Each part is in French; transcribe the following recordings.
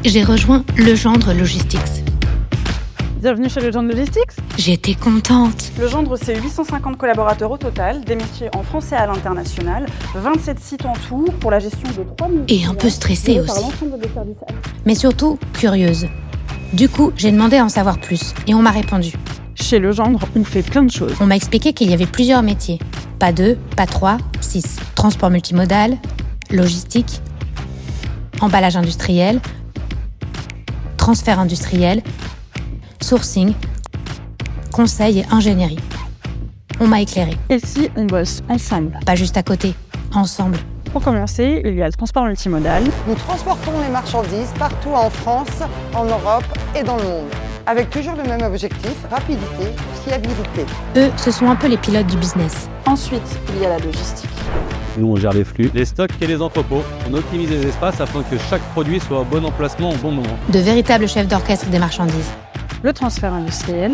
j'ai rejoint Legendre Logistics. Bienvenue chez Legendre Logistics. J'étais contente. Legendre, c'est 850 collaborateurs au total, des métiers en France et à l'international, 27 sites en tout pour la gestion de 3 000 Et un peu stressée aussi. l'ensemble des services. Mais surtout, curieuse. Du coup, j'ai demandé à en savoir plus et on m'a répondu. Chez Legendre, on fait plein de choses. On m'a expliqué qu'il y avait plusieurs métiers. Pas 2, pas 3, 6. Transport multimodal, logistique, emballage industriel, transfert industriel, sourcing, conseil et ingénierie. On m'a éclairé. Et si on bosse ensemble? Pas juste à côté, ensemble. Pour commencer, il y a le transport multimodal. Nous transportons les marchandises partout en France, en Europe et dans le monde, avec toujours le même objectif, rapidité, fiabilité. Eux, ce sont un peu les pilotes du business. Ensuite, il y a la logistique. Nous, on gère les flux, les stocks et les entrepôts. On optimise les espaces afin que chaque produit soit au bon emplacement au bon moment. De véritables chefs d'orchestre des marchandises. Le transfert industriel.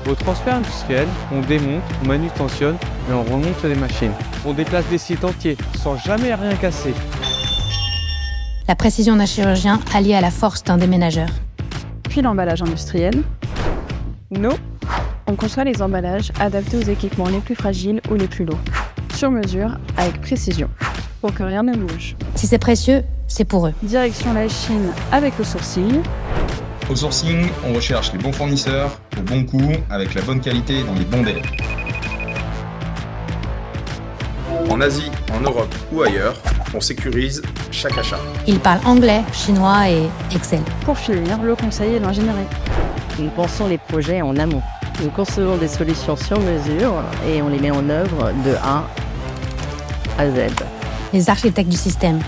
Au transfert industriel, on démonte, on manutentionne et on remonte les machines. On déplace des sites entiers sans jamais rien casser. La précision d'un chirurgien alliée à la force d'un déménageur. Puis l'emballage industriel. Nous, on conçoit les emballages adaptés aux équipements les plus fragiles ou les plus lourds, sur mesure, avec précision, pour que rien ne bouge. Si c'est précieux, c'est pour eux. Direction la Chine avec le sourcing. Au sourcing, on recherche les bons fournisseurs, au bon coût, avec la bonne qualité et dans les bons délais. En Asie, en Europe ou ailleurs, on sécurise chaque achat. Ils parlent anglais, chinois et Excel. Pour finir, le conseil et l'ingénierie. Nous pensons les projets en amont. Nous concevons des solutions sur mesure et on les met en œuvre de A à Z. Les architectes du système.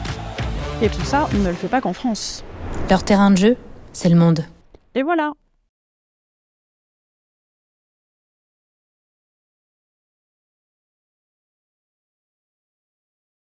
Et tout ça, on ne le fait pas qu'en France. Leur terrain de jeu, c'est le monde. Et voilà!